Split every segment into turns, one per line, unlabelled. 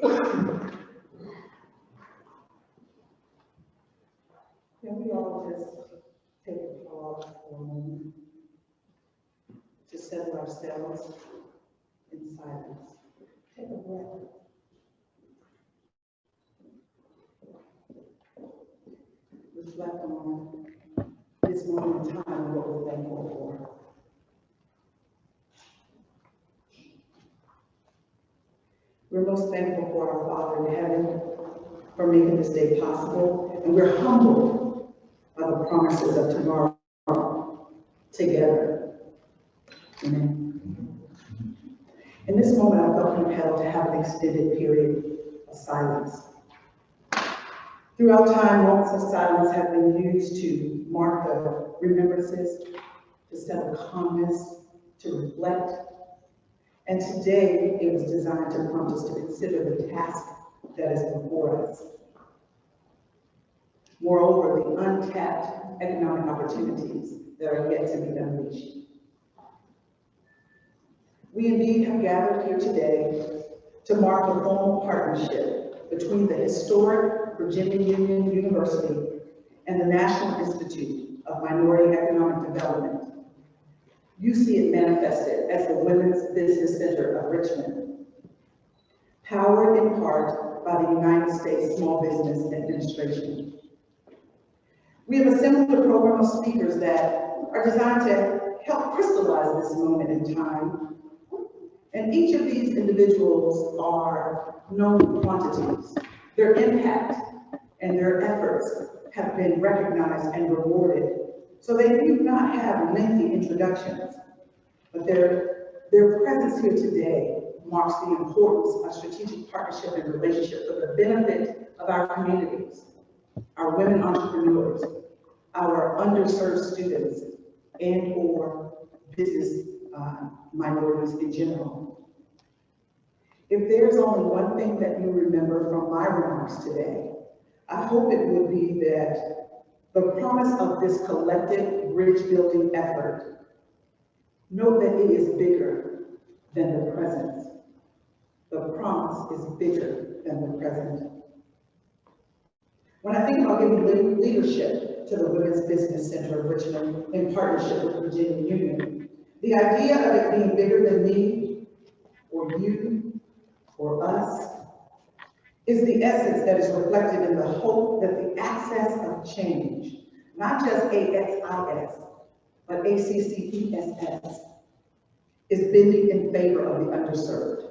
Can we all just take a pause for a moment to settle ourselves in silence? Take a breath. Reflect on this moment in time and what we're thankful for. We're most thankful for our Father in heaven for making this day possible, and we're humbled by the promises of tomorrow together. Amen. In this moment, I felt compelled to have an extended period of silence. Throughout time, moments of silence have been used to mark the remembrances, to settle calmness, to reflect. And today, it was designed to prompt us to consider the task that is before us. Moreover, the untapped economic opportunities that are yet to be unleashed. We indeed have gathered here today to mark the formal partnership between the historic Virginia Union University and the National Institute of Minority Economic Development. You see it manifested as the Women's Business Center of Richmond, powered in part by the United States Small Business Administration. We have assembled a program of speakers that are designed to help crystallize this moment in time. And each of these individuals are known quantities. Their impact and their efforts have been recognized and rewarded. So they do not have lengthy introductions, but their presence here today marks the importance of strategic partnership and relationship for the benefit of our communities, our women entrepreneurs, our underserved students, and or business minorities in general. If there's only one thing that you remember from my remarks today, I hope it would be that the promise of this collective bridge-building effort, know that it is bigger than the present. The promise is bigger than the present. When I think about giving leadership to the Women's Business Center of Richmond in partnership with Virginia Union, the idea of it being bigger than me, or you, or us, is the essence that is reflected in the hope that the access of change, not just AXIS, but ACCESS, is bending in favor of the underserved.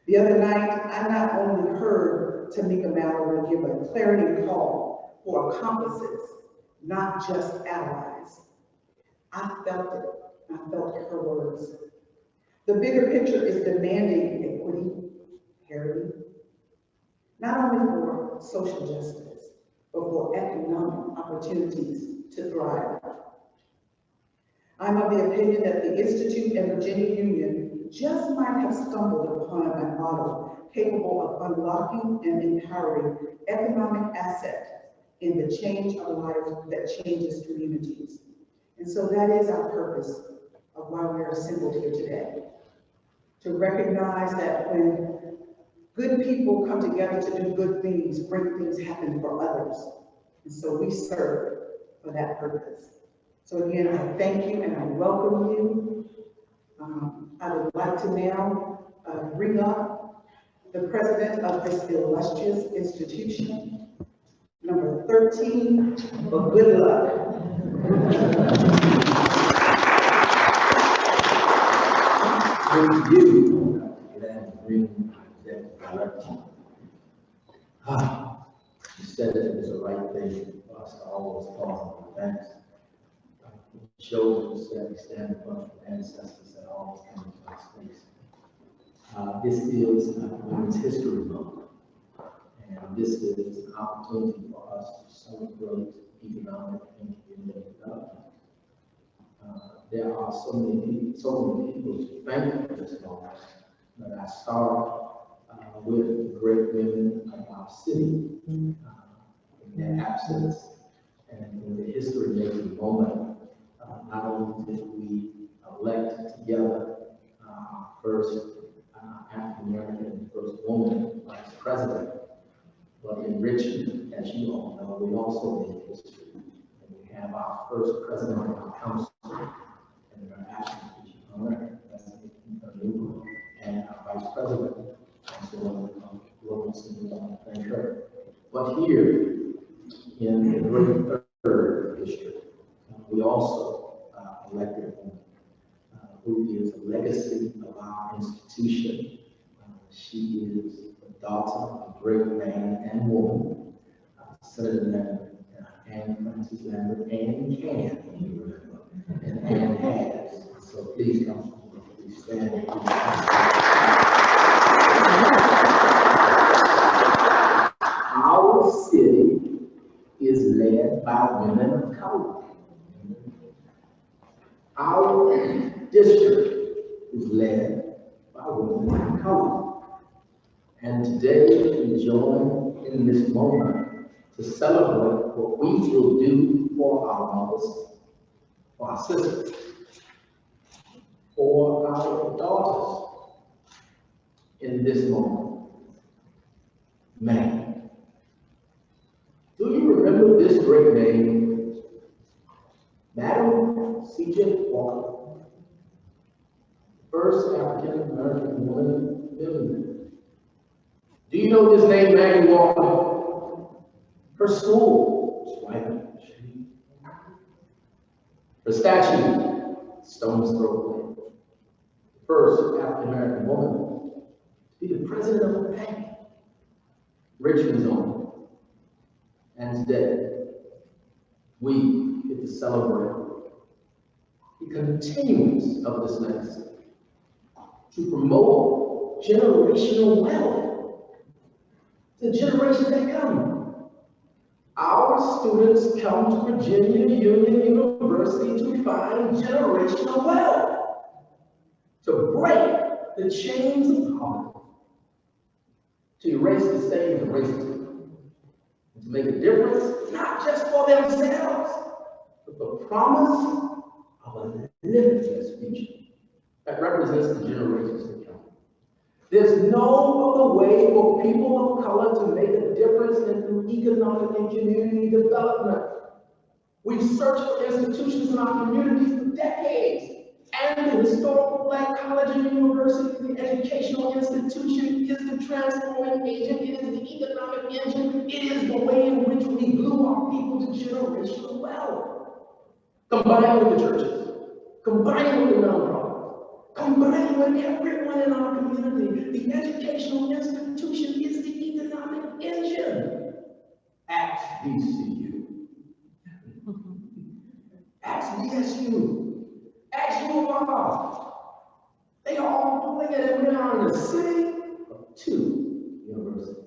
The other night, I not only heard Tamika Mallory give a clarion call for accomplices, not just allies. I felt it. I felt her words. The bigger picture is demanding equity, parity, not only for social justice, but for economic opportunities to thrive. I'm of the opinion that the Institute and Virginia Union just might have stumbled upon a model capable of unlocking and empowering economic asset in the change of life that changes communities. And so that is our purpose of why we are assembled here today. To recognize that when good people come together to do good things, great things happen for others. And so we serve for that purpose. So again, I thank you and I welcome you. I would like to now bring up the president of this illustrious institution, number 13, but good luck.
Thank you. Glad to bring that direction. You said it was the right thing for us to always pause and thanks. It shows that we stand in front of ancestors that always come to our space. This is Women's History Month, and this is an opportunity for us to celebrate economic and community development. There are so many people to thank for this moment, but I start with the great women of our city in their absence and in the history-making moment. Not only did we elect together our first African-American and first president. But in Richmond, as you all know, we also made history. And we have our first president of our council, and our acting honor, and our vice president, Councilwoman Robertson, thank her. But here in the great third district, we also elected a woman who is a legacy of our institution. She is the daughter of a great man and woman, Senator Ann-Francis Lambert, Ann can, you remember, and Ann has. So please come, please stand. Our city is led by women of color. Our district is led by women of color. And today we join in this moment to celebrate what we will do for our mothers, for our sisters, for our daughters in this moment. Man, do you remember this great name? Madam C.J. Walker, first African American woman millionaire. Do you know this name, Maggie Walker? Her school, her statue, Stone's Throw. The first African American woman to be the president of a bank, Richmond's own. And today, we get to celebrate the continuance of this legacy to promote generational wealth. The generation that come. Our students come to Virginia Union University to find generational wealth, to break the chains of poverty, to erase the stains of racism, and to make a difference, not just for themselves, but the promise of a limitless future that represents the generations to come. There's no other way for people of color to make a difference than through economic and community development. We've searched for institutions in our communities for decades, and the historical Black college and university, the educational institution, is the transforming agent, it is the economic engine, it is the way in which we glue our people to generational wealth. Combined with the churches, combined with the nonprofits, combined with everyone in our community, the educational institution is the economic engine. Ask VCU, ask VSU, ask U of R. They are all doing it, and we are in the city of two universities.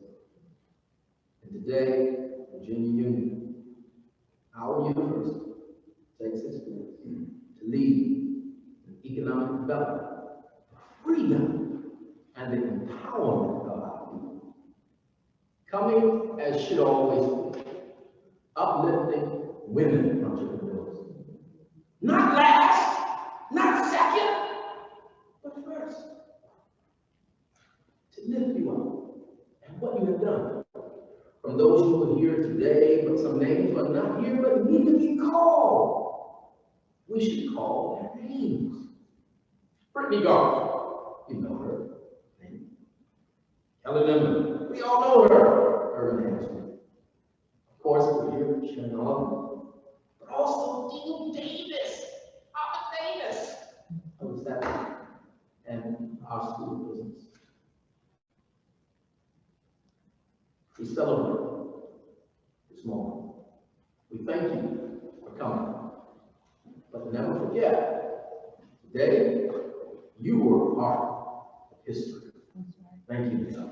And today, Virginia Union, our university, takes its place to lead economic development, freedom, and the empowerment of our people. Coming, as should always be, uplifting women entrepreneurs. Not last, not second, but first. To lift you up and what you have done. From those who are here today, but some names are not here, but need to be called. We should call their names. Brittany Garth, you know her name. Kelly Lemon, we all know her. Ervin Clarke. Of course, we're here with Sharon Oliver, but also Dean Davis, Papa Davis. Who's that? And our school of business. We celebrate this moment. We thank you for coming. But never forget, today, you were a part of history. Thank you, Michel.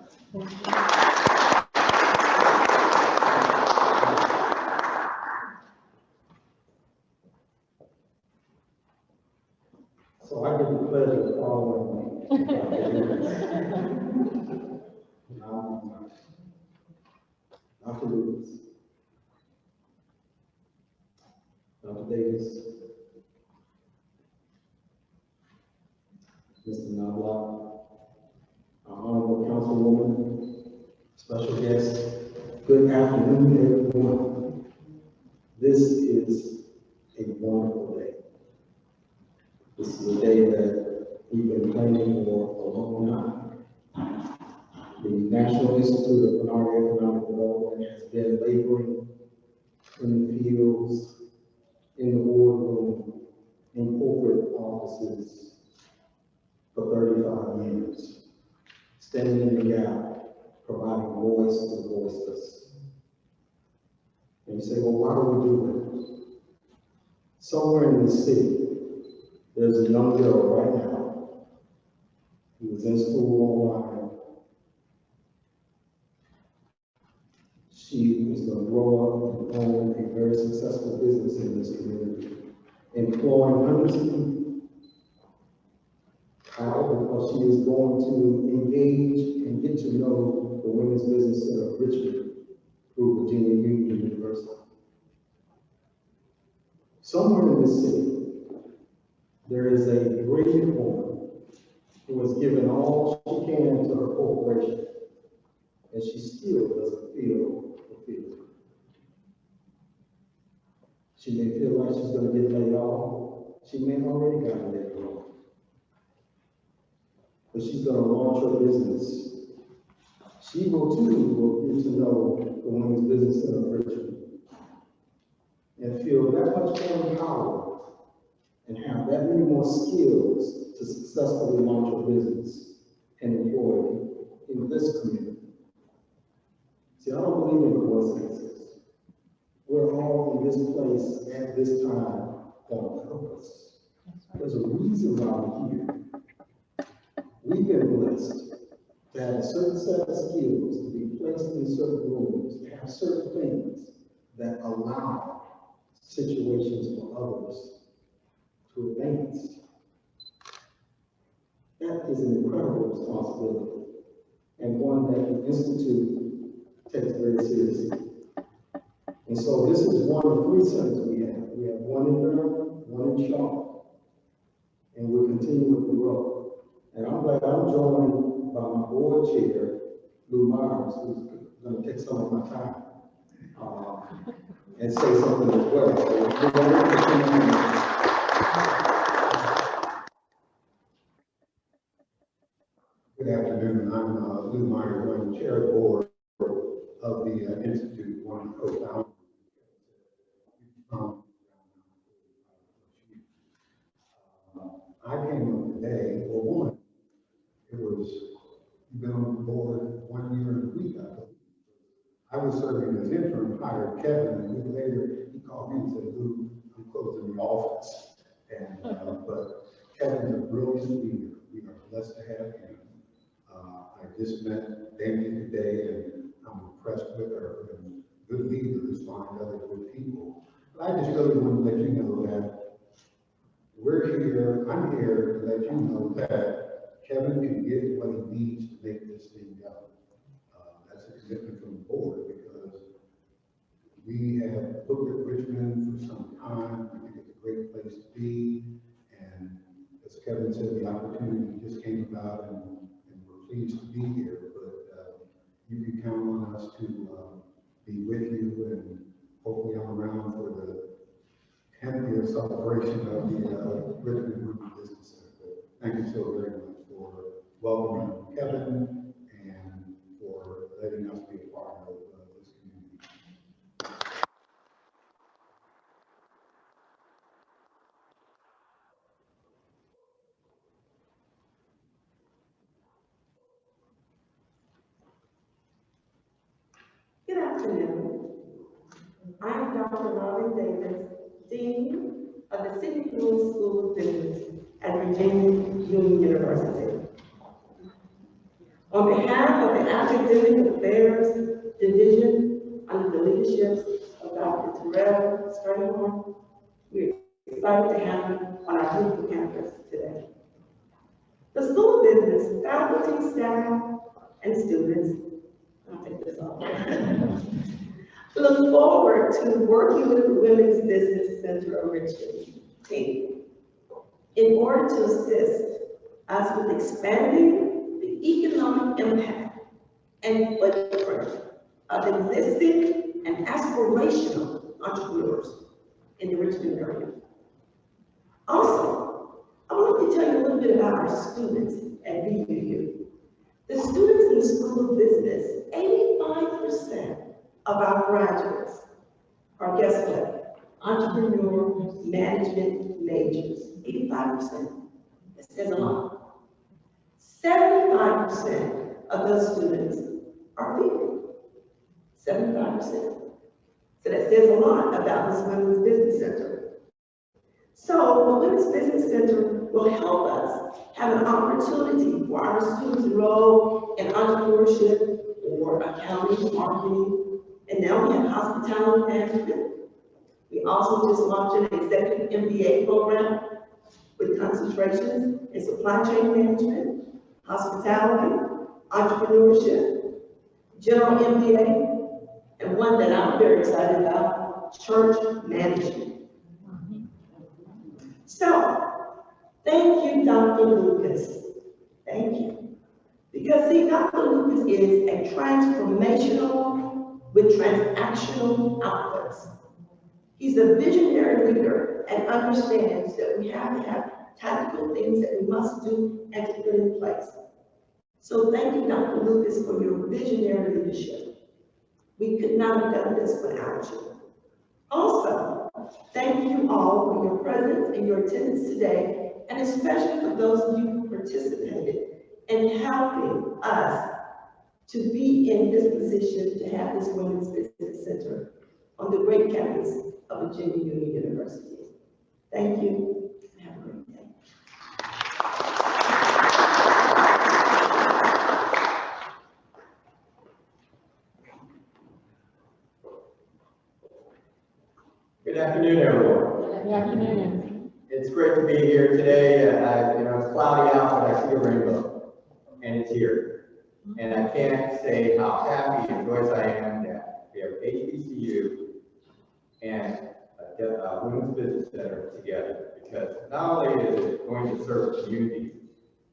So I get the pleasure of following Dr. Lewis, Dr. Davis, Mr. Knoblock, our Honorable Councilwoman, special guests, good afternoon, everyone. This is a wonderful day. This is a day that we've been planning for a long time. The National Institute of Minority Economic Development has been laboring in the fields, in the boardroom, in corporate offices for 35 years, standing in the gap, providing voice to the voiceless. And you say, well, why do we do it? Somewhere in the city, there's a young girl right now who is in school online. She is going to grow up and own a very successful business in this community, employing hundreds of people. How? Because she is going to engage and get to know the Women's Business Center of Richmond through Virginia Union University. Somewhere in this city, there is a brilliant woman who has given all she can to her corporation, and she still doesn't feel fulfilled. She may feel like she's going to get laid off. She may already got laid off. But she's going to launch her business. She will get to know the Women's Business Center of Richmond and feel that much more empowered and have that many more skills to successfully launch her business and employ people in this community. See, I don't believe in coincidences. We're all in this place at this time on purpose. There's a reason why we're here. We've been blessed to have a certain set of skills, to be placed in certain rooms, to have certain things that allow situations for others to advance. That is an incredible responsibility, and one that the Institute takes very seriously. And so this is one of 3 centers we have. We have one in Durham, one in Charlotte, and we're continuing to grow. And I'm glad I'm joined by my board chair, Lou Myers, who's going to take some of my time and say something as well.
Good afternoon. I'm Lou Myers. I'm the chair of the board of the Institute, one of the co-founders. I came up today, well, one, you've been on the board 1 year and a week, I believe. I was serving as interim, hired Kevin, and a week later, he called me and said, Lou, I'm closing the office. And, but Kevin's a brilliant leader. We are blessed to have him. I just met Damien today, and I'm impressed with her. And good leaders find other good people. But I just really want to let you know that we're here, I'm here to let you know that Kevin can get what he needs to make this thing go. That's a commitment from the board, because we have looked at Richmond for some time. I think it's a great place to be. And as Kevin said, the opportunity just came about, and we're pleased to be here. But you can count on us to be with you, and hopefully I'm around for the 10th year celebration of the Richmond Group Business Center. Thank you so very much for welcoming Kevin and for letting us be a part of this community.
Good afternoon. I am Dr. Robin Davis, Dean of the City Lewis School of Business at Virginia Union University. On behalf of the Academic Affairs Division under the leadership of Dr. Terrell Strayhorn, we're excited to have you on our beautiful campus today. The School of Business, faculty, staff, and students, I'll take this off. Look forward to working with the Women's Business Center of Richmond team in order to assist us with expanding the economic impact and footprint of existing and aspirational entrepreneurs in the Richmond area. Also, I want to tell you a little bit about our students at VUU. The students in the School of Business, 85% of our graduates are, guess what? Entrepreneur management majors, 85%. That says a lot. 75% of those students are female. 75%. So that says a lot about this Women's Business Center. So the Women's Business Center will help us have an opportunity for our students to enroll in entrepreneurship or accounting, marketing, and now we have hospitality management. We also just launched an executive MBA program with concentrations in supply chain management, hospitality, entrepreneurship, general MBA, and one that I'm very excited about, church management. So, thank you, Dr. Lucas. Thank you. Because see, Dr. Lucas is a transformational with transactional outputs. He's a visionary leader and understands that we have to have tactical things that we must do and to put in place. So thank you, Dr. Lucas, for your visionary leadership. We could not have done this without you. Also, thank you all for your presence and your attendance today, and especially for those of you who participated in helping us to be in this position to have this Women's Business Center on the great campus of Virginia Union University. Thank you. Have a great day.
Good afternoon, everyone.
Good afternoon.
It's great to be here today. It's cloudy out, but I see a rainbow, and it's here. And I can't say how happy and joyous I am that we have HBCU and a Women's Business Center together, because not only is it going to serve the community,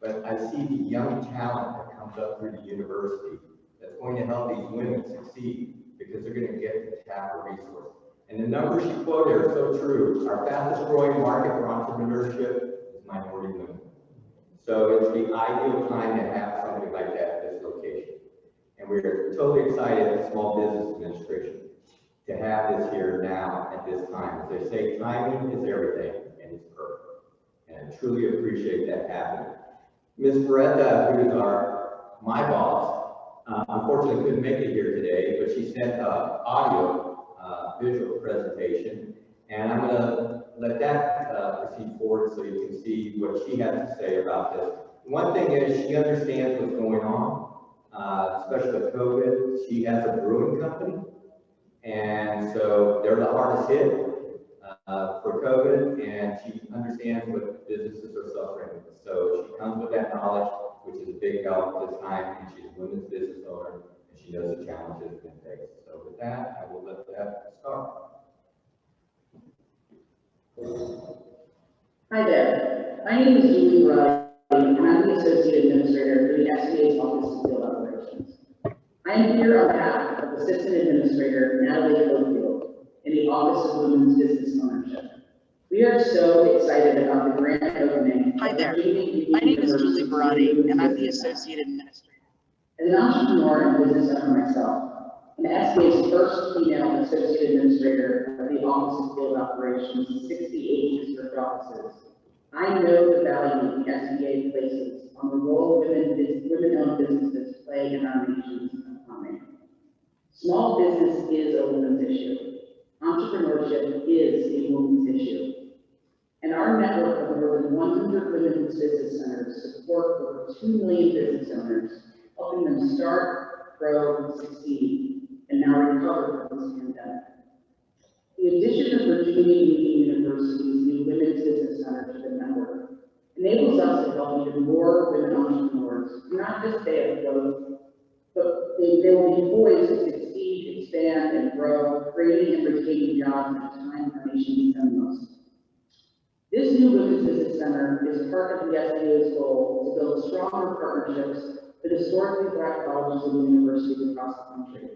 but I see the young talent that comes up through the university that's going to help these women succeed, because they're going to get to tap a resource. And the numbers you quoted are so true. Our fastest growing market for entrepreneurship is minority women. So it's the ideal time to have something like that at this location. And we're totally excited at Small Business Administration to have this here now at this time. As they say, timing is everything, and it's perfect. And I truly appreciate that happening. Ms. Verratti, who is my boss, unfortunately couldn't make it here today, but she sent audio visual presentation, and I'm going to let that proceed forward so you can see what she has to say about this. One thing is, she understands what's going on, especially with COVID. She has a brewing company, and so they're the hardest hit for COVID, and she understands what businesses are suffering with. So she comes with that knowledge, which is a big help this time, and she's a women's business owner, and she knows the challenges they face. So with that, I will let that start.
Hi there. My name is Julie Verratti, and I'm the Associate Administrator for the SBA's Office of Field Operations. I am here on behalf of Assistant Administrator Natalie Cofield in the Office of Women's Business Ownership. We are so excited about the grand opening.
Hi there. My name is Julie Verratti, and I'm the Associate Administrator.
As an entrepreneur and business owner myself, and SBA's first female Associate Administrator of the Office of Field Operations in 68 district offices, I know the value the SBA places on the role women-owned businesses play in our nation's economy. Small business is a women's issue. Entrepreneurship is a women's issue. And our network of more than 100 women's business centers support over 2 million business owners, helping them start, grow, and succeed, and now recover from this pandemic. The addition of Virginia Union University's new Women's Business Center to the network enables us to help even more women entrepreneurs not just stay afloat, but they will be poised to succeed, expand, and grow, creating and retaining jobs at a time our nation needs them most. This new Women's Business Center is part of the SBA's goal to build stronger partnerships but historically Black colleges and universities across the country.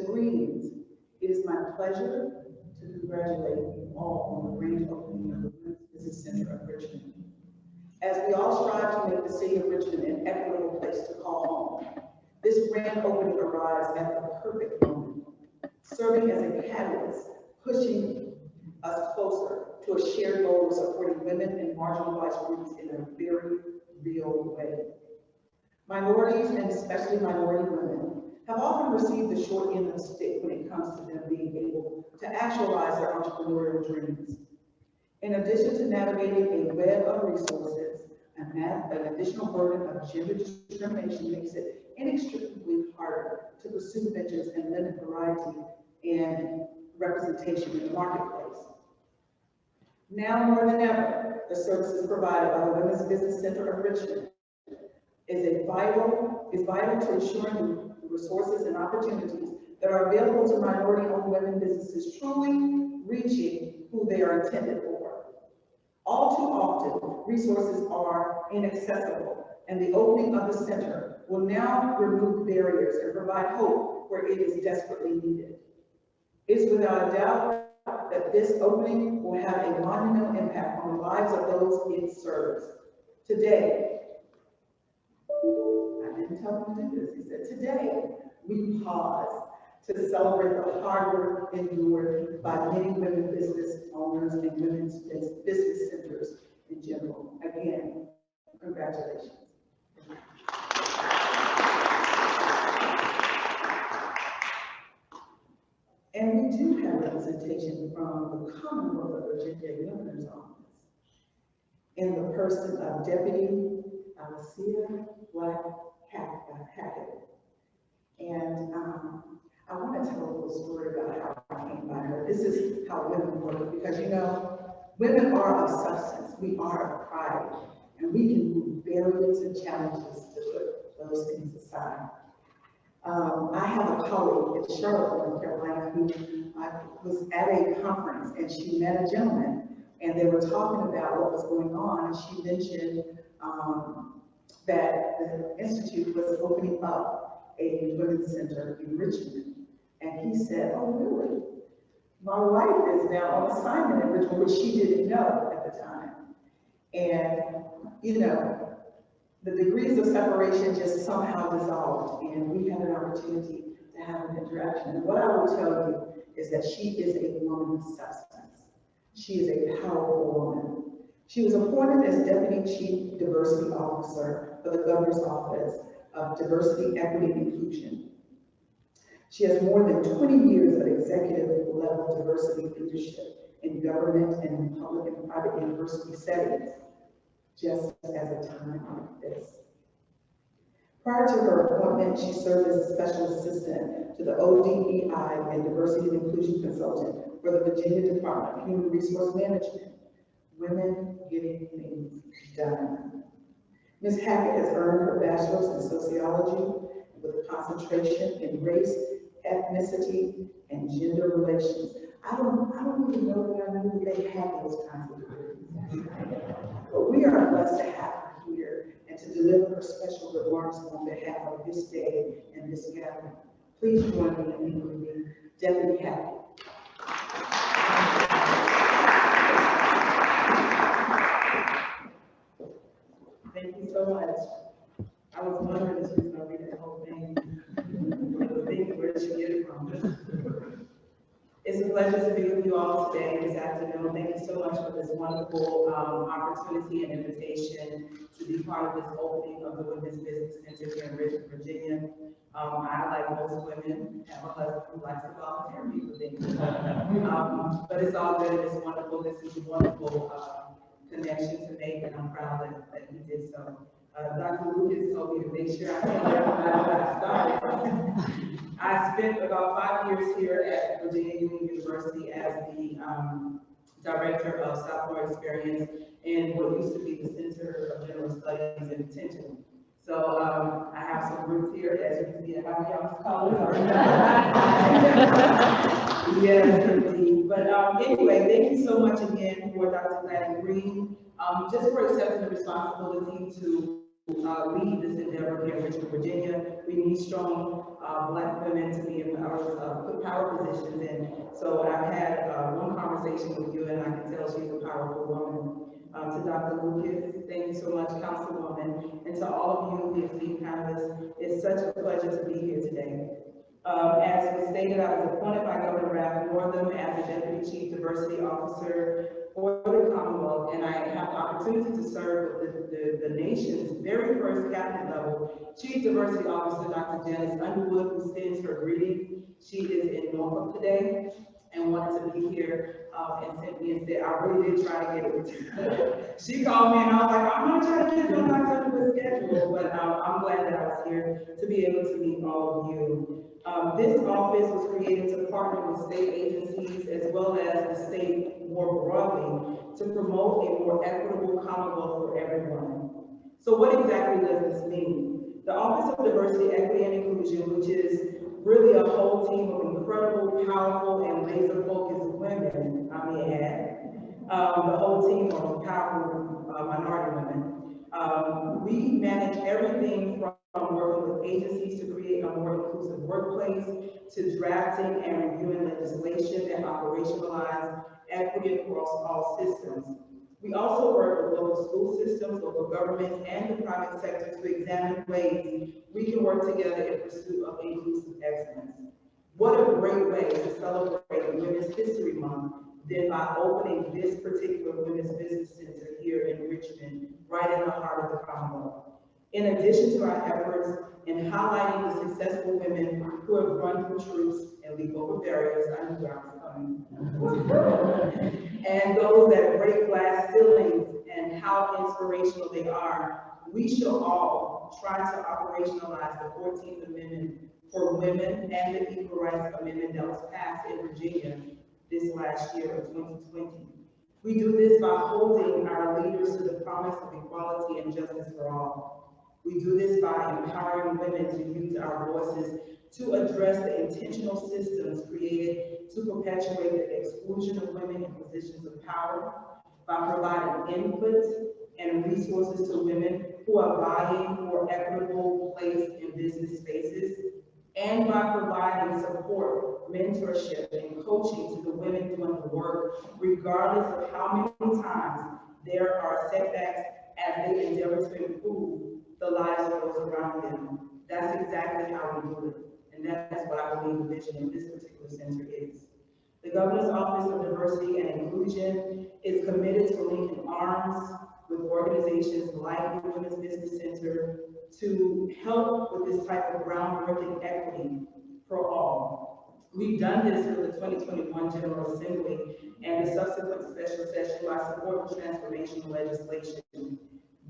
Greetings. It is my pleasure to congratulate you all on the grand opening of the Women's Business Center of Richmond. As we all strive to make the city of Richmond an equitable place to call home, this grand opening arrives at the perfect moment, serving as a catalyst, pushing us closer to a shared goal of supporting women and marginalized groups in a very real way. Minorities, and especially minority women, have often received the short end of the stick when it comes to them being able to actualize their entrepreneurial dreams. In addition to navigating a web of resources, an additional burden of gender discrimination makes it inextricably harder to pursue ventures and limit variety and representation in the marketplace. Now more than ever, the services provided by the Women's Business Center of Richmond is vital to ensuring the resources and opportunities that are available to minority-owned women businesses truly reaching who they are intended for. All too often, resources are inaccessible, and the opening of the center will now remove barriers and provide hope where it is desperately needed. It's without a doubt that this opening will have a monumental impact on the lives of those it serves. Today, I didn't tell him to do this, he said, today we pause to celebrate the hard work endured by many women business owners and women's business centers in general. Again, congratulations. And we do have representation from the Commonwealth of Virginia Governor's Office in the person of Deputy Felicia Brown Hackett. And I I want to tell a little story about how I came by her. This is how women work, because you know, women are of substance. We are of pride, and we can move barriers and challenges to put those things aside. I have a colleague in Charlotte, North Carolina, who was at a conference, and she met a gentleman, and they were talking about what was going on, and she mentioned that the Institute was opening up a women's center in Richmond. And he said, oh, really? My wife is now on assignment in Richmond, which she didn't know at the time. And, you know, the degrees of separation just somehow dissolved, and we had an opportunity to have an interaction. And what I will tell you is that she is a woman of substance. She is a powerful woman. She was appointed as Deputy Chief Diversity Officer for the Governor's Office of Diversity, Equity, and Inclusion. She has more than 20 years of executive level diversity leadership in government and public and private university settings, just as a time like this. Prior to her appointment, she served as a special assistant to the ODEI and Diversity and Inclusion Consultant for the Virginia Department of Human Resource Management. Women getting things done. Ms. Hackett has earned her bachelor's in sociology with a concentration in race, ethnicity, and gender relations. I don't even know that I knew they had those kinds of degrees. But we are blessed to have her here and to deliver her special remarks on behalf of this day and this gathering. Please join me in greeting Deputy Hackett.
Thank you so much. I was wondering if she was going to read that whole thing. Where did she get it from? It's a pleasure to be with you all today, this afternoon. Thank you so much for this wonderful opportunity and invitation to be part of this opening of the Women's Business Center here in Richmond, Virginia. I, like most women, have a husband who likes to volunteer me for things. But it's all good, it's wonderful. This is a wonderful connection to make, and I'm proud that he did so. Dr. Lucas told me to make sure I tell everybody where I started. I spent about 5 years here at Virginia Union University as the Director of Sophomore Experience in what used to be the Center of General Studies and Detention. So I have some roots here, as you can see, I have y'all's colors. Yes, indeed. But anyway, thank you so much again for Dr. Gladys Green, just for accepting the responsibility to lead this endeavor here in Richmond, Virginia. We need strong Black women to be in power positions. And so I've had one conversation with you, and I can tell she's a powerful woman. To Dr. Lucas, thank you so much, Councilwoman, and to all of you, the esteemed panelists. It's such a pleasure to be here today. As was stated, I was appointed by Governor Ralph Northam as the Deputy Chief Diversity Officer for the Commonwealth, and I have the opportunity to serve with the nation's very first cabinet level Chief Diversity Officer, Dr. Janice Underwood, who sends her greetings. She is in Norfolk today and wanted to be here and sent me and said, I really did try to get it with her. She called me and I was like, I'm gonna try to get it on Dr. Underwood's schedule, but I'm glad that I was here to be able to meet all of you. This office was created to partner with state agencies as well as the state more broadly to promote a more equitable Commonwealth for everyone. So what exactly does this mean? The Office of Diversity, Equity, and Inclusion, which is really a whole team of incredible, powerful, and laser-focused women, I may add, the whole team of powerful minority women. We manage everything from working with agencies to create a more inclusive workplace, to drafting and reviewing legislation that operationalize equity across all systems. We also work with local school systems, local governments, and the private sector to examine ways we can work together in pursuit of inclusive excellence. What a great way to celebrate Women's History Month than by opening this particular Women's Business Center here in Richmond, right in the heart of the Commonwealth. In addition to our efforts in highlighting the successful women who have run through troops and leap over barriers, I knew I was coming, and those that break glass ceilings and how inspirational they are, we shall all try to operationalize the 14th Amendment for women and the Equal Rights Amendment that was passed in Virginia this last year of 2020. We do this by holding our leaders to the promise of equality and justice for all. We do this by empowering women to use our voices to address the intentional systems created to perpetuate the exclusion of women in positions of power, by providing input and resources to women who are vying for equitable place in business spaces, and by providing support, mentorship, and coaching to the women doing the work, regardless of how many times there are setbacks as they endeavor to improve the lives of those around them. That's exactly how we do it. And that is what I believe the vision of this particular center is. The Governor's Office of Diversity and Inclusion is committed to linking arms with organizations like the Women's Business Center to help with this type of groundbreaking equity for all. We've done this with the 2021 General Assembly and the subsequent special session by support of transformational legislation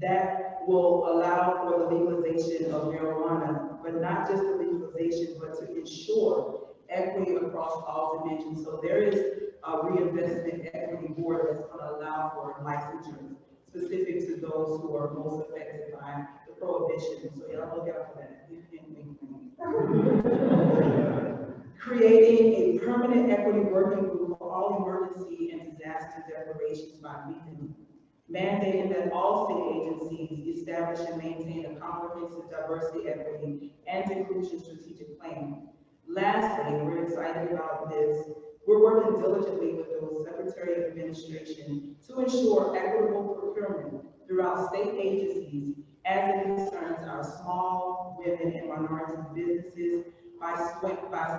that will allow for the legalization of marijuana, but not just the legalization, but to ensure equity across all dimensions. So there is a reinvestment equity board that's going to allow for licensure specific to those who are most affected by the prohibition. So y'all look out for that. Creating a permanent equity working group for all emergency and disaster declarations by region. Mandating that all state agencies establish and maintain a comprehensive diversity, equity, and inclusion strategic plan. Lastly, we're excited about this. We're working diligently with the Secretary of Administration to ensure equitable procurement throughout state agencies as it concerns our small, women, and minority businesses by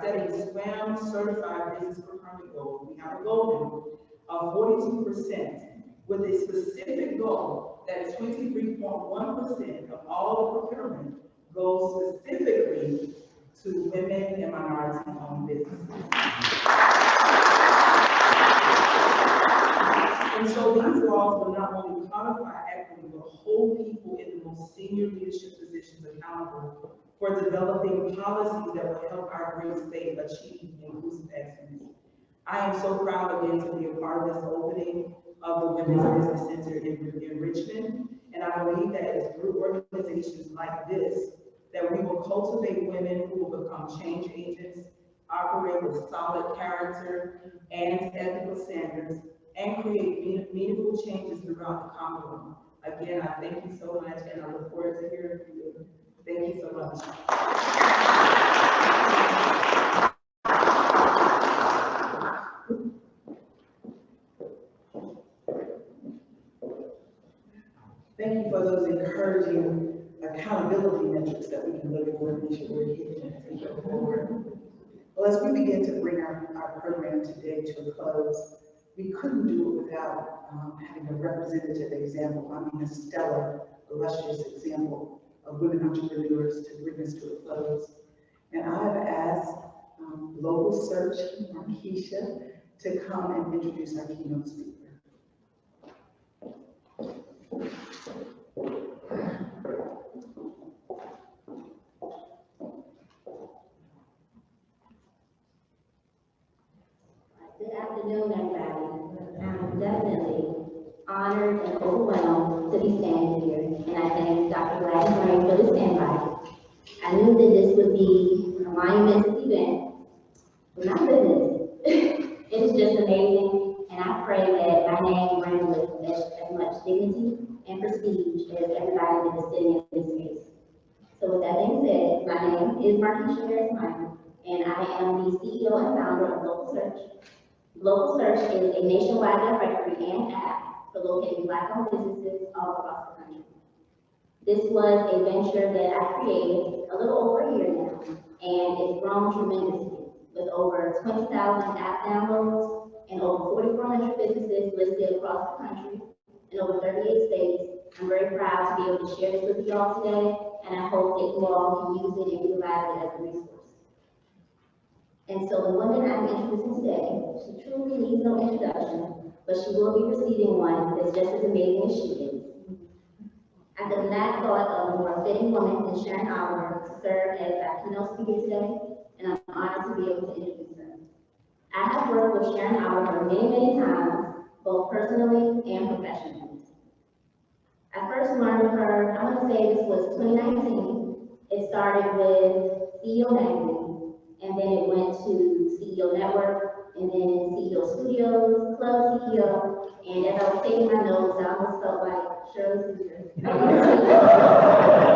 setting SWAM certified business procurement goals. We have a goal now of 42%, with a specific goal that 23.1% of all the procurement goes specifically to women and minority-owned businesses. And so these laws will not only codify equity, but hold people in the most senior leadership positions accountable for developing policies that will help our great state achieve inclusive excellence. I am so proud again to be a part of this opening of the Women's Business Center in Richmond, and I believe that it's through organizations like this that we will cultivate women who will become change agents, operate with solid character and ethical standards, and create meaningful changes throughout the Commonwealth. Again, I thank you so much, and I look forward to hearing from you. Thank you so much. Thank you for those encouraging accountability metrics that we can look for and make sure we're hitting as we go forward. Well, as we begin to bring our program today to a close, we couldn't do it without having a representative example, a stellar, illustrious example of women entrepreneurs to bring us to a close. And I have asked Blocal Search, Markeisha, to come and introduce our keynote speaker.
Good afternoon, everybody. I'm definitely honored and overwhelmed to be standing here, and I thank Dr. Lan Tran for the standby. I knew that this would be a monumental event. My goodness, it is just amazing, and I pray that my name rings with as much dignity and prestige as everybody that is sitting in this space. So with that being said, my name is Markeisha Harris-Minor, and I am the CEO and founder of Blocal Search. Blocal Search is a nationwide directory and app for locating Black-owned businesses all across the country. This was a venture that I created a little over a year now, and it's grown tremendously with over 20,000 app downloads and over 4,400 businesses listed across the country in over 38 states. I'm very proud to be able to share this with you all today, and I hope that you all can use it and utilize it as a resource. And so the woman I'm introducing today, she truly needs no introduction, but she will be receiving one that's just as amazing as she is. I could not thought of a more fitting woman than Sharon Oliver to serve as our keynote speaker today, and I'm honored to be able to introduce her. I have worked with Sharon Oliver many times, both personally and professionally. I first learned of her, I want to say this was 2019. It started with CEO Magazine, and then it went to CEO Network, and then CEO Studios, Club CEO, and as I was taking my notes, I almost felt like Shirley Caesar.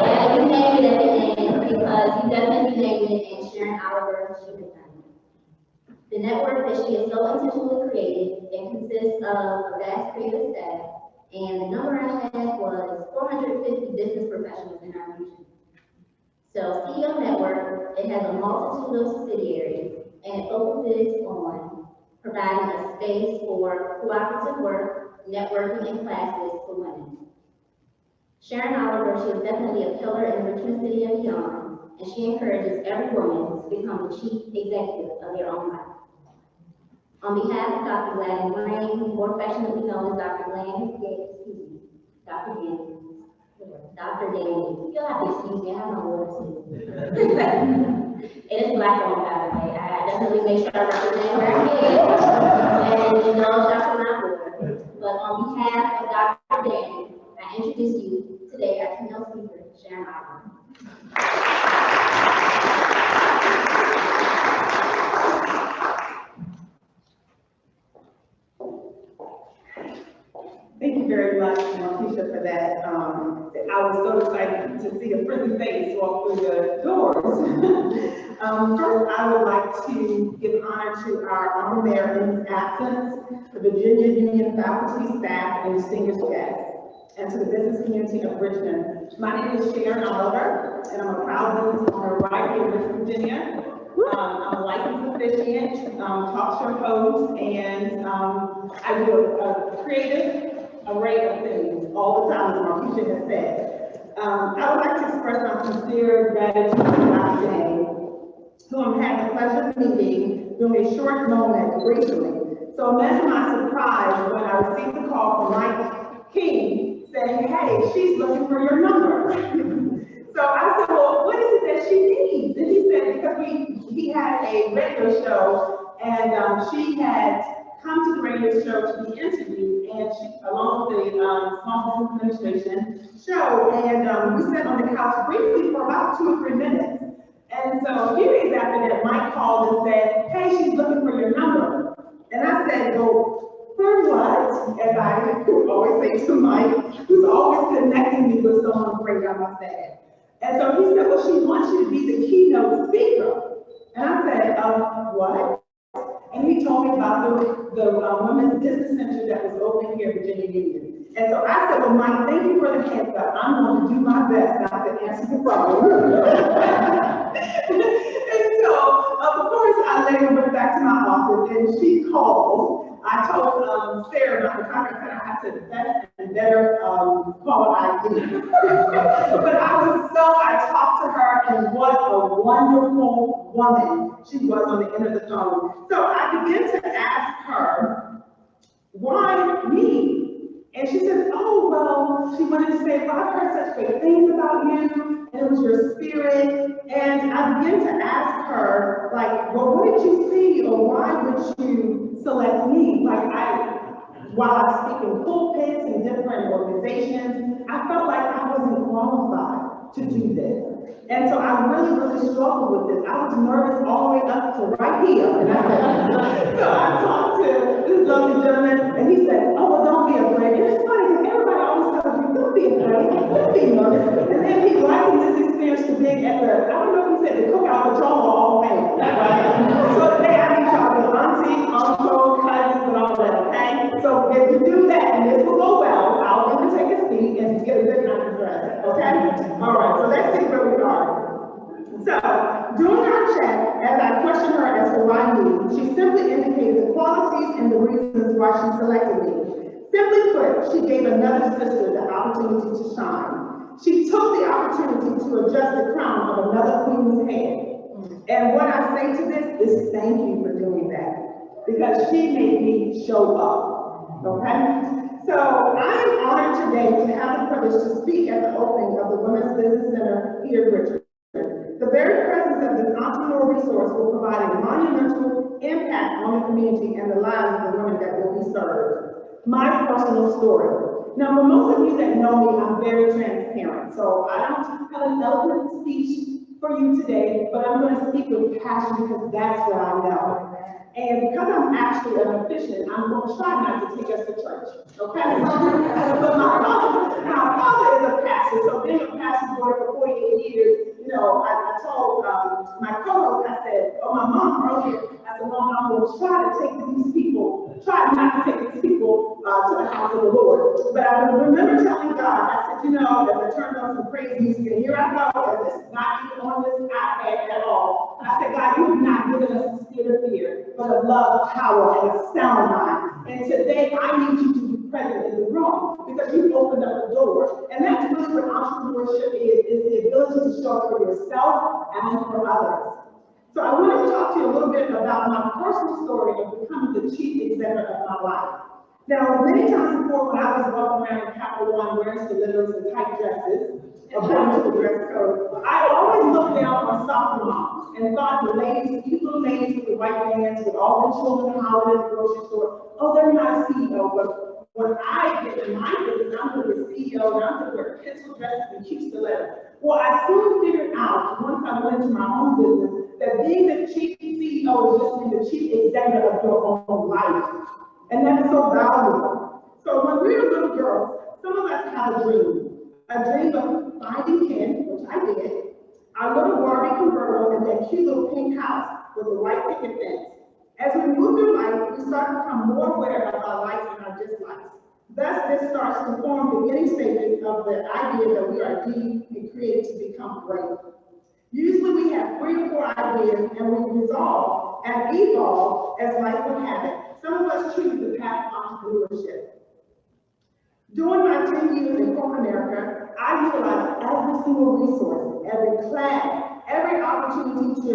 And you named it at the end, because you definitely named it, and Sharon Oliver, she has done it. The network that she has so intentionally created, it consists of a vast creative staff, and the number I had was 450 business professionals in our region. So CEO Network, it has a multitude of subsidiaries, and it focuses on providing a space for cooperative work, networking, and classes for women. Sharon Oliver, she is definitely a pillar in Richmond City and beyond, and she encourages every woman to become the chief executive of their own life. On behalf of Dr. Lan Tran, more affectionately known as Dr. Dr. Danny, you'll have to excuse me, I have my water too. It is Black on, by the way. I definitely make sure I represent where I am, and you know, Dr. Lambert. But on behalf of Dr. Danny, I introduce you today our keynote speaker, Sharon Oliver.
Thank you very much, Markeisha, for that. I was so excited to see a friendly face walk through the doors. First, I would like to give honor to our Honorable Mayor in his absence, the Virginia Union faculty, staff, and distinguished guests, and to the business community of Richmond. My name is Sharon Oliver, and I'm a proud business owner right here in Richmond, Virginia. I'm a licensed officiant, talk show host, and I do a creative array of things all the time, as Markeisha has said. I would like to express my sincere gratitude to Dr. Danny, who I'm having the pleasure of meeting during a short moment recently. So imagine my surprise when I received a call from Mike King saying, hey, she's looking for your number. So I said, well, what is it that she needs? And he said, because he had a radio show, and she had come to the radio show to be interviewed, and she, along with the Small Business Administration show, and we sat on the couch briefly for about 2 or 3 minutes. And so a few days after that, Mike called and said, hey, she's looking for your number. And I said, well, for what? As I always say to Mike, who's always connecting me with someone great, I must say. And so he said, well, she wants you to be the keynote speaker. And I said, what? And he told me about the Women's Business Center that was open here at Virginia Union. And so I said, well, Mike, thank you for the heads up. I'm going to do my best not to answer the phone. And so, of course, I later went back to my office, and she called. I told Sarah, my photographer, I have to invest in better call ID. But I talked to her, and what a wonderful woman she was on the end of the phone. So I began to ask her, why me? And she said, oh, well, she wanted to say, well, I've heard such great things about you, and it was your spirit. And I began to ask her, like, well, what did you see, or why would you select me? Like, while I speak in pulpits and different organizations, I felt like I wasn't qualified to do this. And so I really struggled with this. I was nervous all the way up to right here. And so I talked to this lovely gentleman, and he said, oh, well, don't be afraid. And it's funny, because everybody always tells you, don't be afraid, don't be nervous. And then he likened this experience to being at the, I don't know if he said the cookout, but y'all were all family, right? So today I need y'all to auntie, uncle, cousins, and all that, okay? So if you do that, and this will go well, I'll even take a seat and get a good night's rest, okay? All right, so let's see where we are. So, during our chat, as I questioned her as to why me, she simply indicated the qualities and the reasons why she selected me. Simply put, she gave another sister the opportunity to shine. She took the opportunity to adjust the crown of another queen's head. And what I say to this is thank you for doing that, because she made me show up, okay? So I am honored today to have the privilege to speak at the opening of the Women's Business Center here in Richmond. The very presence of this entrepreneurial resource will provide a monumental impact on the community and the lives of the women that will be served. My personal story. Now, for most of you that know me, I'm very transparent, so I don't have an eloquent speech for you today, but I'm going to speak with passion because that's what I know. And because I'm actually an efficient, I'm going to try not to take us to church, okay? But my father is a pastor, so being a pastor boy for 48 years, you know, I told my co-host, I said, oh, my mom earlier, I said, Mom, I'm going to try not to take these people to the house of the Lord. But I remember telling God, I said, you know, as I turned on some praise music, and here I go, as this is not even on this iPad at all. I said, God, you have not given us a spirit of fear, but of love, power, and a sound mind. And today, I need you to be present in the room because you've opened up the door. And that's really what entrepreneurship is the ability to show up for yourself and for others. So I want to talk to you a little bit about my personal story of becoming the chief executive of my life. Now, many times before, when I was walking around in Capital One wearing stilettos and tight dresses, according to the dress code, I always looked down on soccer moms and thought the ladies, these little ladies with the white bands with all the children hollering at the grocery store, oh, they're not a CEO. But when I get in my business, I'm going to be a CEO and I'm going to wear pencil dresses and cute stilettos. Well, I soon figured out, once I went into my own business, that being the chief CEO is just being the chief executive of your own life. And that is so valuable. So when we were little girls, some of us had a dream of finding Ken, which I did, our little Barbie convertible and that cute little pink house with the white picket fence. As we move through life, we start to become more aware of our likes and our dislikes. Thus, this starts to form the beginning stages of the idea that we are deemed and created to become great. Usually we have 3 or 4 ideas and we resolve and evolve as life would have it. Some of us choose the path of entrepreneurship. During my 10 years in corporate America, I utilized every single resource, every class, every opportunity to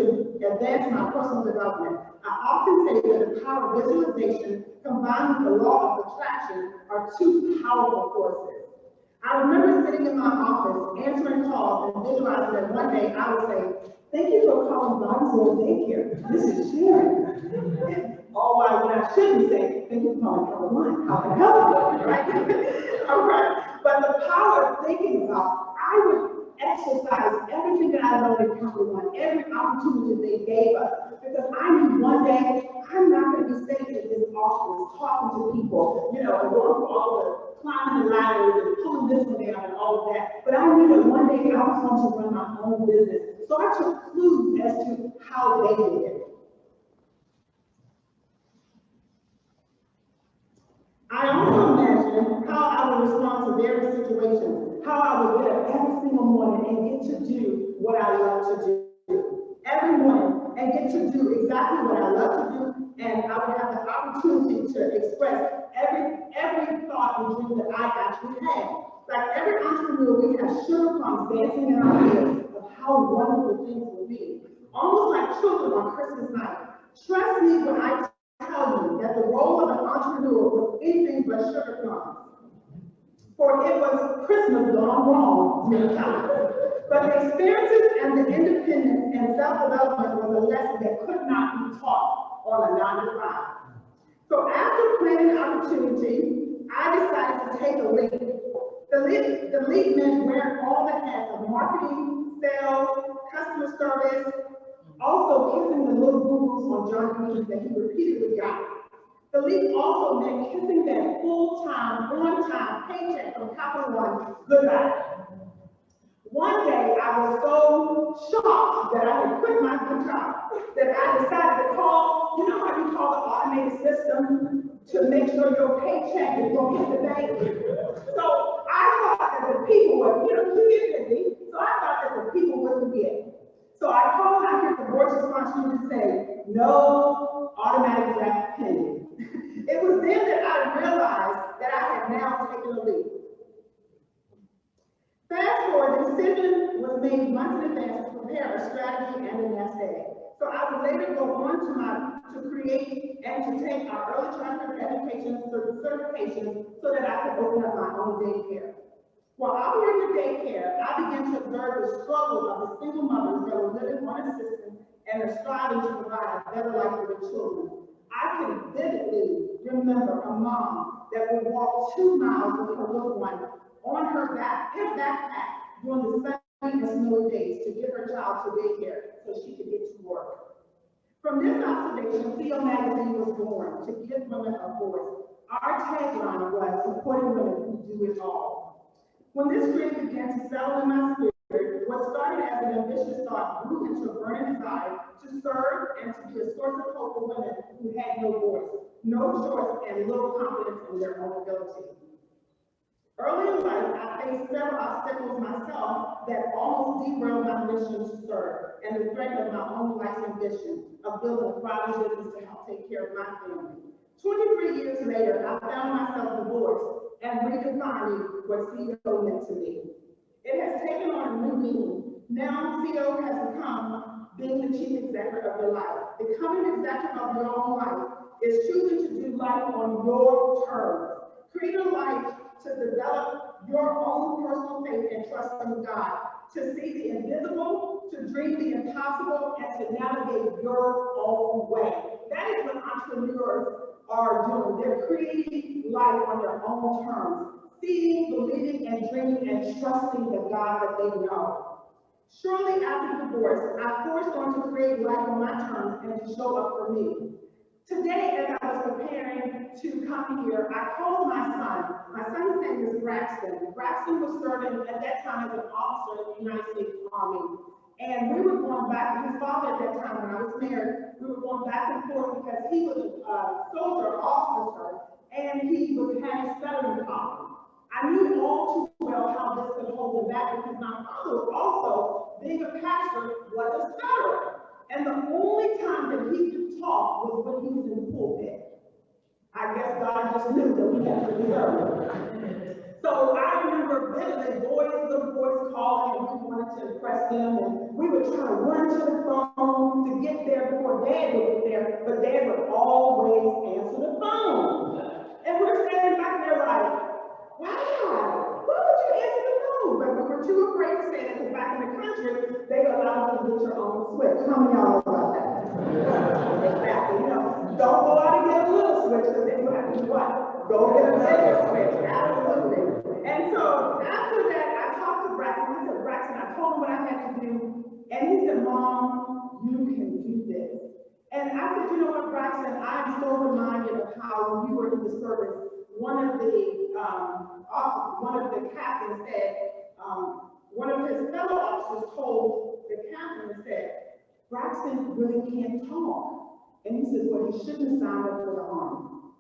advance my personal development. I often say that the power of visualization combined with the law of attraction are 2 powerful forces. I remember sitting in my office, answering calls, and visualizing that one day I would say, thank you for calling Barnesville Daycare. This is Sharon. All while when I shouldn't say, thank you for calling Capital One. How can I help you? Right? All right. But the power of thinking about, I would exercise everything that I learned in Capital One, every opportunity they gave us, because I knew one day I'm not going to be sitting in this office talking to people, you know, and going through all the climbing the ladders and pulling this one down and all of that. But I knew that one day I was going to run my own business. So I took clues as to how they did it. I also imagined how I would respond to various situations, how I would get up every single morning and get to do what I love to do. Every morning, and get to do exactly what I love to do, and I would have the opportunity to express every thought and dream that I actually had. Like every entrepreneur, we have sugar plums dancing in our ears of how wonderful things will be. Almost like children on Christmas night. Trust me when I tell you that the role of an entrepreneur was anything but sugar plums. For it was Christmas gone wrong many times. But the experiences and the independence and self-development was a lesson that could not be taught on a 9-to-5. So after planning the opportunity, I decided to take a leap. The leap meant wearing all the hats of marketing, sales, customer service, also kissing the little boo-boos on John Hughes that he repeatedly got. The leap also meant kissing that full-time, on-time paycheck from Capital One goodbye. One day, I was so shocked that I had quit my good job that I decided to call, you know how you call the automated system to make sure your paycheck is going to hit the bank? So I thought that the people would, you get busy, so I thought that the people would forget. So I called out here the voice response unit and say, no automatic draft pending. It was then that I realized that I had now taken a leap. Fast forward, the decision was made months in advance to prepare a strategy and a nest egg. So I would later go on to create and to take our early childhood education certifications so that I could open up my own daycare. While I was in the daycare, I began to observe the struggle of the single mothers that were living on assistance and are striving to provide a better life for their children. I can vividly remember a mom that would walk 2 miles with her little one on her backpack during the sunny and snowy days to get her child to daycare so she could get to work. From this observation, CEO Magazine was born to give women a voice. Our tagline was supporting women who do it all. When this dream began to settle in my spirit, what started as an ambitious thought grew into a burning desire to serve and to be a source of hope for women who had no voice, no choice, and little confidence in their own ability. Early in life, I faced several obstacles myself that almost derailed my mission to serve and the threat of my own life's ambition of building a thriving business to help take care of my family. 23 years later, I found myself divorced and redefining what CEO meant to me. It has taken on a new meaning. Now, CEO has become being the chief executive of your life. Becoming executive of your own life is choosing to do life on your terms. Create a life to develop your own personal faith and trust in God, to see the invisible, to dream the impossible, and to navigate your own way. That is what entrepreneurs are doing. They're creating life on their own terms, seeing, believing, and dreaming, and trusting the God that they know. Shortly after divorce, I forced on to create life on my terms and to show up for me. Today, as I was preparing to come here, I called my son. My son's name is Braxton. Braxton was serving at that time as an officer in the United States Army. And we were going back, his father at that time when I was married, we were going back and forth because he was a soldier officer and he was having stuttering problems. I knew all too well how this could hold him back because my father also, being a pastor, was a stutterer. And the only time that he could talk was when he was in the pulpit. I guess God just knew that we had to serve. So I remember vividly little boys calling and we wanted to impress them and we would try to run to the phone to get there before Dad would get there, but Dad would always answer the phone. And we're standing back there like, why would you answer the phone? But we were too afraid to say that because back in the country, they allowed you to get your own switch. How many of y'all know about that? Exactly, don't go out and get a little switch because then you have to do what? Go get a bigger switch, absolutely. And so after that, I talked to Braxton. I said, Braxton, I told him what I had to do. And he said, Mom, you can do this. And I said, you know what, Braxton, I'm so reminded of how when you were in the service, one of the captains said, one of his fellow officers told the captain and said, Braxton really can't talk. And he said, well, he shouldn't sign up for the Army.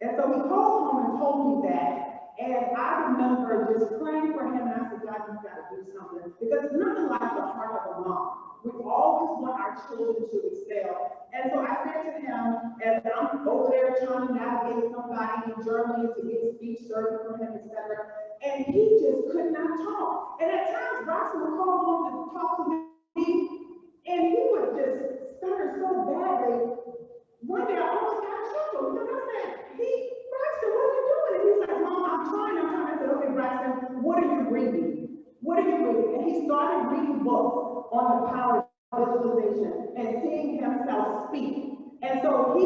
And so he called home and told me that. And I remember just praying for him, and I said, God, you've got to do something. Because it's nothing like the heart of a mom. We always want our children to excel. And so I said to him, as I'm over there trying to navigate somebody in Germany to get speech surgery for him, etc., and he just could not talk. And at times, Robertson would call home to talk to me, and he would just stutter so badly. One day I almost got chuckled because I said, Braxton, what are you doing? And he's like, Mom, I'm trying. I said, okay, Braxton, what are you reading? What are you reading? And he started reading books on the power of visualization and seeing himself speak. And so he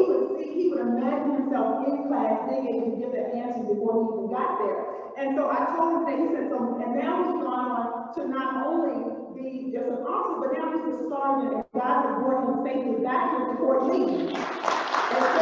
would imagine himself in class being able to give the answers before he even got there. And so I told him that, he said, so, and now he's gone on to not only be just an officer, but now he's a sergeant, and God has brought him safely back here to Fort Lee. And so,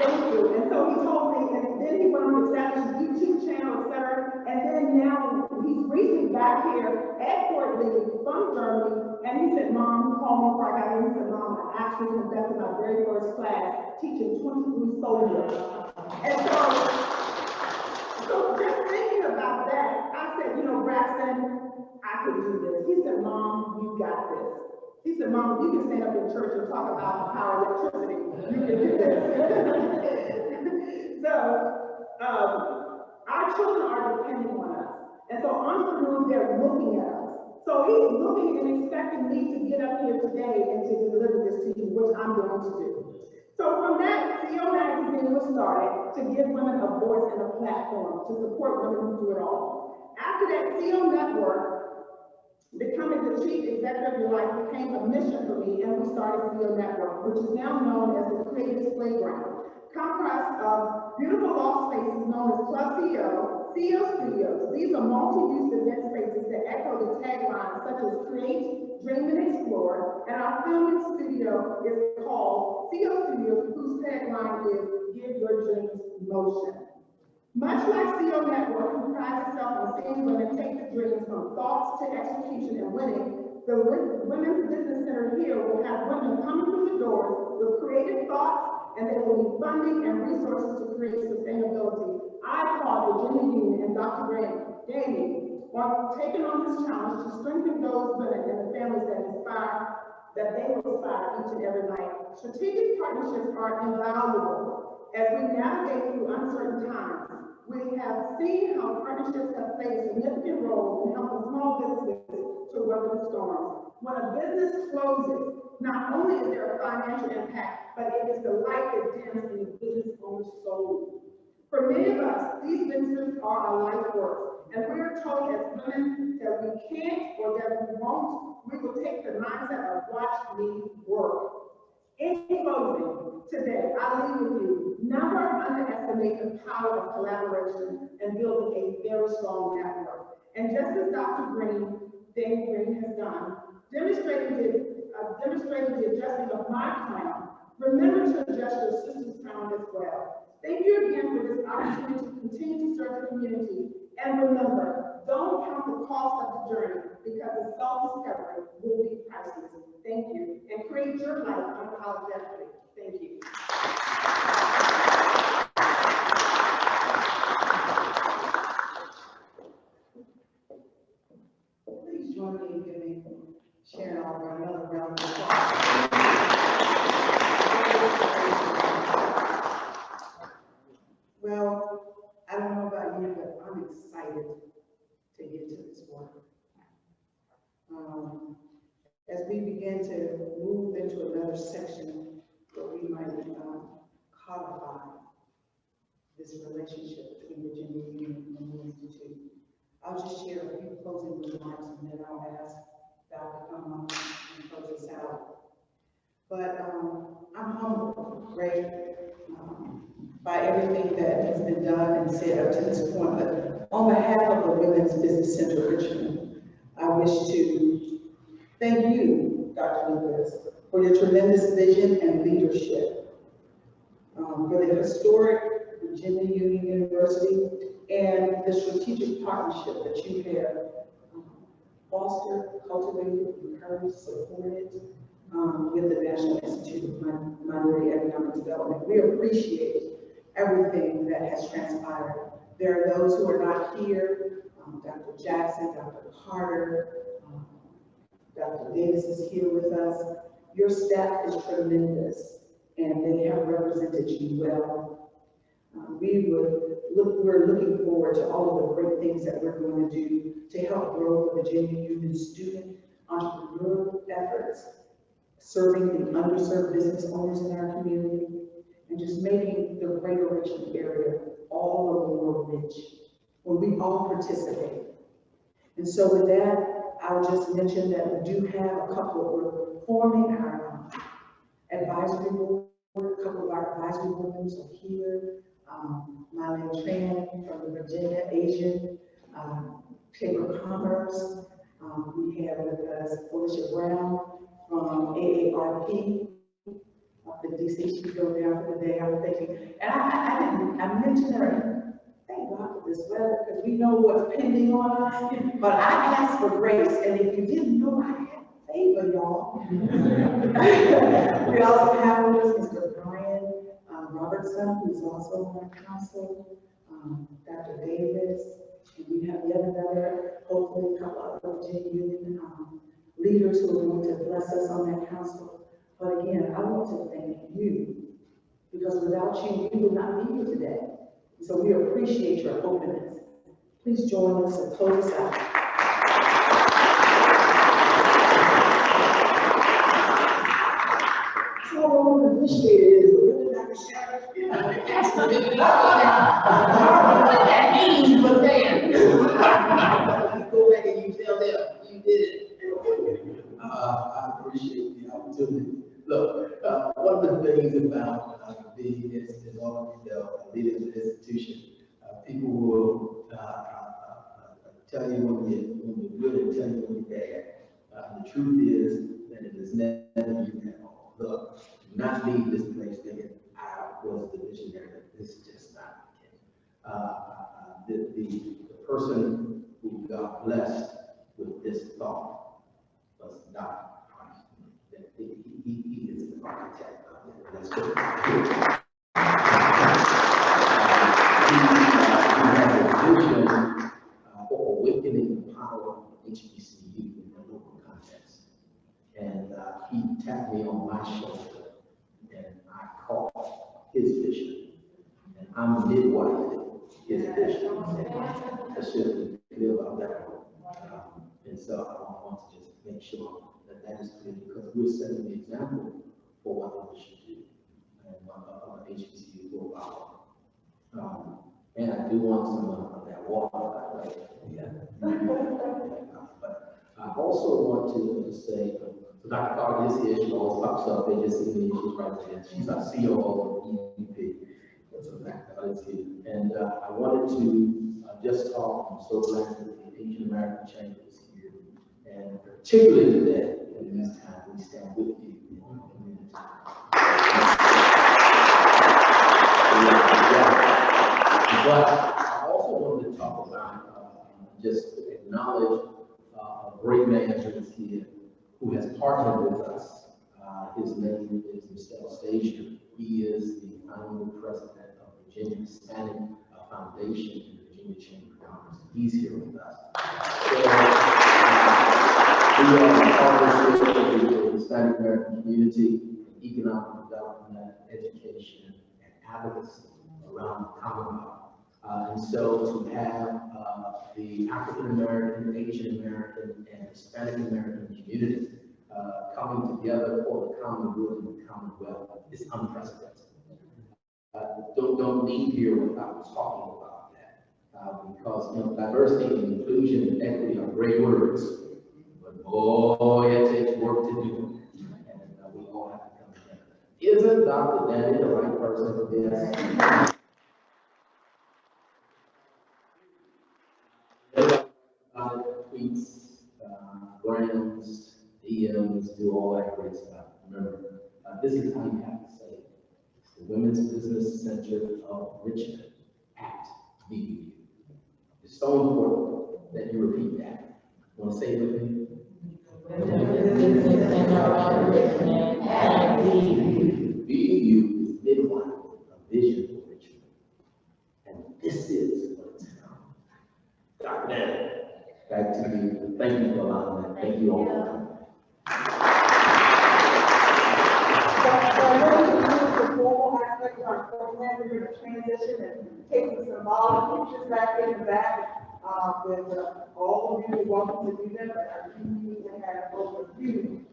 thank you. And so he told me, and then he went on to establish a YouTube channel, etc. And then now he's recently back here at Fort Lee from Germany. And he said, Mom, he called me before I got here. He said, Mom, I actually conducted my very first class teaching 23 soldiers. And so just thinking about that, I said, Braxton, I can do this. He said, Mom, you got this. He said, Mom, you can stand up in church and talk about the power of electricity. You can do this. So, our children are depending on us. And so entrepreneurs, they're looking at us. So he's looking and expecting me to get up here today and to deliver this to I'm going to do. So from that, CEO Magazine was started to give women a voice and a platform to support women who do it all. After that, CEO Network, becoming the chief executive of life, became a mission for me, and we started CEO Network, which is now known as the Creators Playground, comprised of beautiful law spaces known as Club CEO Studios. These are multi-use event spaces that echo the taglines such as Create, Dream, and Explore, and our filming studio is called CEO Studios, whose tagline is Give Your Dreams Motion. Much like CEO Network, who prides itself on seeing women take the dreams from thoughts to execution and winning, the Women's Business Center here will have women coming through the doors with creative thoughts, and there will be funding and resources to create sustainability. I applaud Virginia Union and Dr. Danny on taking on this challenge to strengthen those women and the families that they will inspire each and every night. Strategic partnerships are invaluable as we navigate through uncertain times. We have seen how partnerships have played a significant role in helping small businesses to weather the storms. When a business closes, not only is there a financial impact, but it is the light that dims in the business owner's soul. For many of us, these businesses are our life work, and we are told as women that we can't or that we won't. We will take the mindset of watch me work. In closing, today, I leave with you, never underestimate the power of collaboration and building a very strong network. And just as Dr. Danny Green has done, demonstrating the adjusting of my crown, remember to adjust your sister's crown as well. Thank you again for this opportunity to continue to serve the community. And remember, don't count the cost of the journey because the self-discovery will be priceless. Thank you. And create your life unapologetically. Thank you.
Please join me in giving Sharon Oliver another round of applause. Well, I don't know about you, but I'm excited to get to this work. As we begin to move into another section where we might codify this relationship between Virginia Union and the Institute, I'll just share a few closing remarks and then I'll ask Val to come up and close us out. But I'm humbled, right, by everything that has been done and said up to this point. But on behalf of the Women's Business Center Richmond, I wish to thank you, Dr. Lucas, for your tremendous vision and leadership, for the historic Virginia Union University and the strategic partnership that you have fostered, cultivated, encouraged, supported with the National Institute of Minority Economic Development. We appreciate everything that has transpired. There are those who are not here, Dr. Jackson, Dr. Carter, Dr. Davis is here with us. Your staff is tremendous and they have represented you well. We're looking forward to all of the great things that we're going to do to help grow the Virginia Union student entrepreneurial efforts, serving the underserved business owners in our community, and just making the greater Richmond area all the more rich when we all participate. And so with that, I'll just mention that we do have a couple we're forming our advisory board. A couple of our advisory board members are here. Lan Tran from the Virginia Asian Chamber of Commerce. We have with us Felicia Brown from AARP. Up in DC, she could go down for the day. I was thinking, and I mentioned her. Thank God for this weather because we know what's pending on us. But I asked for grace, and if you didn't know, I had favor, y'all. We also have with us Mr. Brian Robertson, who's also on our council, Dr. Davis, and we have yet another, hopefully a couple of Virginia Union leaders who are going to bless us on that council. But again, I want to thank you because without you, we would not be here today. So we appreciate your openness. Please join us and close us out.
So how long the administrator is, but really not the sheriff.
That means, but then. You go back and you tell them you did it.
I appreciate the opportunity. Look, one of the things about being as one of the leaders of the institution, people will tell you when you're good and tell you when you're bad. The truth is that it is never you at all. Look, do not leave this place thinking I was the visionary. This is just not the case. The person who got blessed with this thought was not Christ. He is the architect of it. That's good. He has a vision for awakening the power of HBCU in the local context. And he tapped me on my shoulder, and I caught his vision. And I'm midwifing his vision. I should be clear about that. And so I want to just make sure that that is clear, because we're setting the example for what others should do, and what HBCU will follow. And I do want some of that water, right? Yeah. But I also want to say, so Dr. Clarke is here, she always pops up, they just see me, she's right there. She's our COO of EVP. So Dr. Clarke is here. And I wanted to just talk, I'm so glad that the Asian American Chamber is here. And particularly today, in this time, we stand with you in the community. But I also wanted to talk about, just acknowledge a great man who is here, who has partnered with us. His name is Michel Zajur. He is the founding president of Virginia Hispanic Foundation in the Virginia Chamber of Commerce. He's here with us. So, we are in partnership with the Hispanic American community, economic development, education, and advocacy around the Commonwealth. And so to have the African American, Asian American, and Hispanic American community coming together for the common good and the Commonwealth is unprecedented. Don't leave here without talking about that, because diversity and inclusion and equity are great words, but boy, it takes work to do it, and we all have to come together. Isn't Dr. Danny the right person for this? Tweets, grams, DMs, do all that great stuff. Remember, this is how you have to say it. It's the Women's Business Center of Richmond at VBU. It's so important that you repeat that. Want to say it with me? Women's Business Center of Richmond at VBU. VBU is midwife, a vision for Richmond. And this is what it's about. Dr. Dan, back to you. Thank you for allowing that. Thank you all for coming.
So the formal aspect of our program, we're going to transition and take some symbolic pictures back in the back with all of you. You're welcome to do that. But I do need to have over you.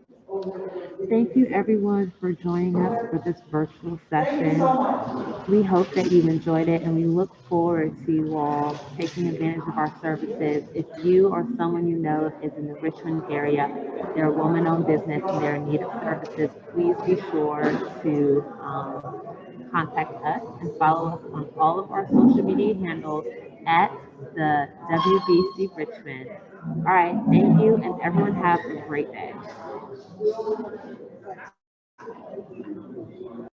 Thank you everyone for joining us for this virtual session.
Thank you so much.
We hope that you enjoyed it, and we look forward to you all taking advantage of our services. If you or someone you know is in the Richmond area, they're a woman-owned business and they're in need of services, please be sure to contact us and follow us on all of our social media handles at the WBC Richmond. All right, thank you, and everyone have a great day.